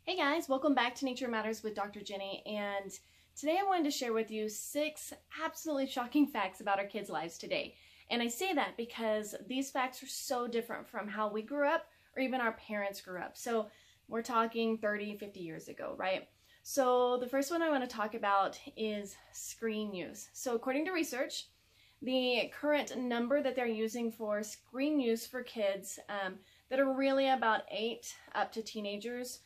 Hey guys, welcome back to Nature Matters with Dr. Jenny, and today I wanted to share with you 6 absolutely shocking facts about our kids' lives today. And I say that because these facts are so different from how we grew up or even our parents grew up. So we're talking 30, 50 years ago, right? So the first one I want to talk about is screen use. So according to research, the current number that they're using for screen use for kids that are really about 8 up to teenagers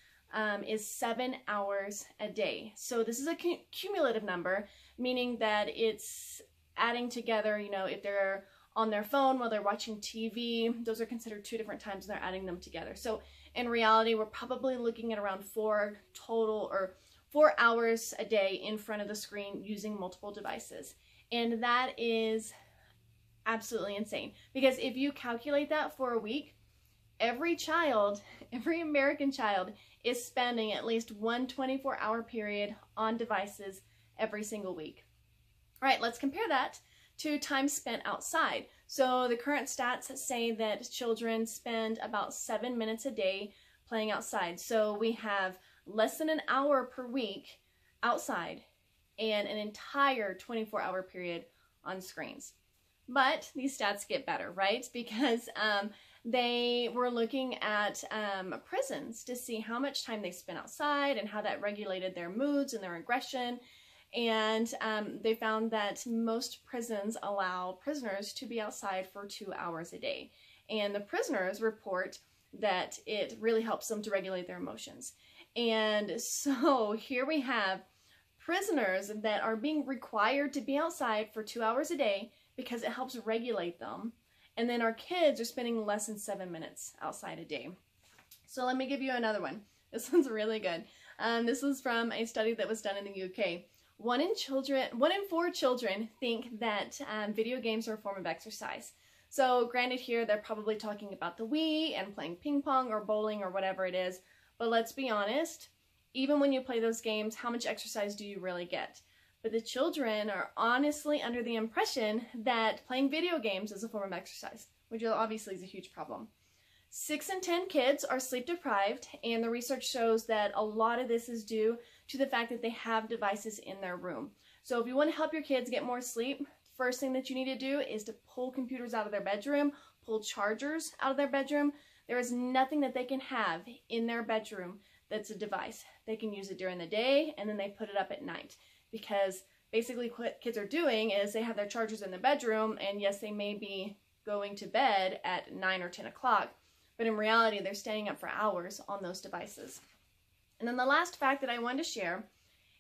is 7 hours a day. So this is a cumulative number, meaning that it's adding together, if they're on their phone while they're watching TV, those are considered 2 different times and they're adding them together. So in reality, we're probably looking at around 4 hours a day in front of the screen using multiple devices. And that is absolutely insane, because if you calculate that for a week, every American child is spending at least one 24-hour period on devices every single week. All right, let's compare that to time spent outside. So the current stats say that children spend about 7 minutes a day playing outside. So we have less than an hour per week outside and an entire 24-hour period on screens. But these stats get better, right? Because they were looking at prisons to see how much time they spent outside and how that regulated their moods and their aggression. And they found that most prisons allow prisoners to be outside for 2 hours a day. And the prisoners report that it really helps them to regulate their emotions. And so here we have prisoners that are being required to be outside for 2 hours a day because it helps regulate them. And then our kids are spending less than 7 minutes outside a day. So let me give you another one. This one's really good. This was from a study that was done in the UK. 1 in 4 children think that video games are a form of exercise. So granted, here they're probably talking about the Wii and playing ping pong or bowling or whatever it is. But let's be honest, even when you play those games, how much exercise do you really get? But the children are honestly under the impression that playing video games is a form of exercise, which obviously is a huge problem. 6 in 10 kids are sleep deprived, and the research shows that a lot of this is due to the fact that they have devices in their room. So if you want to help your kids get more sleep, first thing that you need to do is to pull computers out of their bedroom, pull chargers out of their bedroom. There is nothing that they can have in their bedroom that's a device. They can use it during the day, and then they put it up at night. Because basically what kids are doing is they have their chargers in the bedroom, and yes, they may be going to bed at 9 or 10 o'clock, but in reality, they're staying up for hours on those devices. And then the last fact that I wanted to share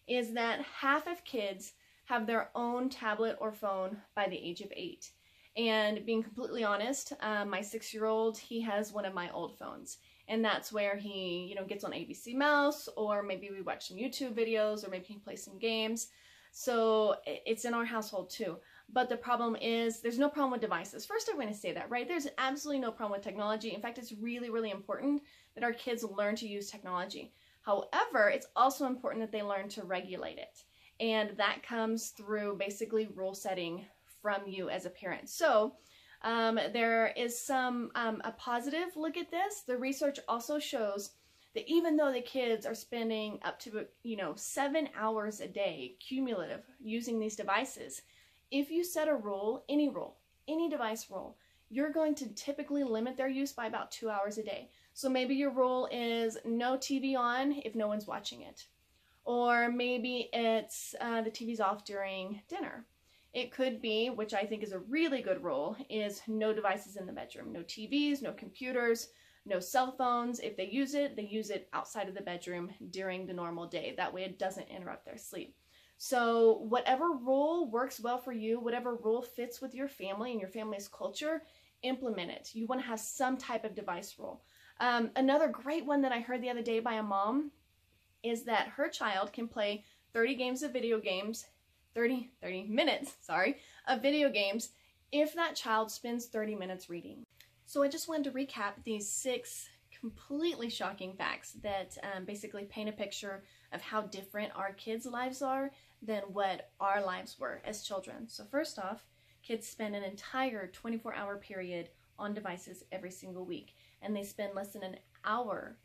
is that half of kids have their own tablet or phone by the age of 8. And being completely honest, my 6-year-old, he has one of my old phones. And that's where he, gets on ABC Mouse, or maybe we watch some YouTube videos, or maybe he plays some games. So it's in our household too. But the problem is, there's no problem with devices. First, I'm going to say that, right? There's absolutely no problem with technology. In fact, it's really, really important that our kids learn to use technology. However, it's also important that they learn to regulate it. And that comes through basically rule setting from you as a parent. So there is a positive look at this. The research also shows that even though the kids are spending up to 7 hours a day cumulative using these devices, if you set a rule, any device rule, you're going to typically limit their use by about 2 hours a day. So maybe your rule is no TV on if no one's watching it, or maybe it's the TV's off during dinner. It could be, which I think is a really good rule, is no devices in the bedroom. No TVs, no computers, no cell phones. If they use it outside of the bedroom during the normal day. That way it doesn't interrupt their sleep. So whatever rule works well for you, whatever rule fits with your family and your family's culture, implement it. You want to have some type of device rule. Another great one that I heard the other day by a mom is that her child can play 30 minutes of video games if that child spends 30 minutes reading. So I just wanted to recap these 6 completely shocking facts that basically paint a picture of how different our kids' lives are than what our lives were as children. So first off, kids spend an entire 24-hour period on devices every single week, and they spend less than an hour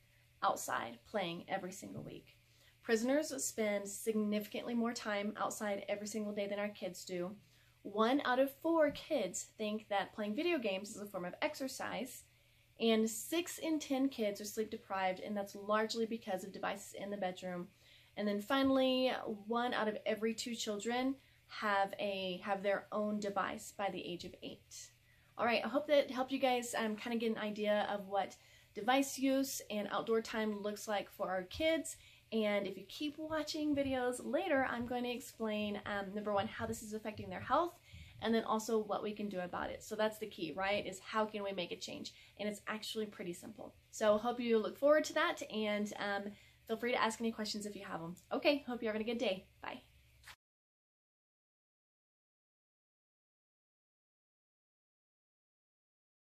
outside playing every single week. Prisoners spend significantly more time outside every single day than our kids do. 1 out of 4 kids think that playing video games is a form of exercise, and 6 in 10 kids are sleep deprived, and that's largely because of devices in the bedroom. And then finally, 1 out of every 2 children have their own device by the age of 8. All right, I hope that helped you guys kind of get an idea of what device use and outdoor time looks like for our kids. And if you keep watching videos later, I'm going to explain, number 1, how this is affecting their health, and then also what we can do about it. So that's the key, right? Is how can we make a change? And it's actually pretty simple. So hope you look forward to that, and feel free to ask any questions if you have them. Okay, hope you're having a good day. Bye.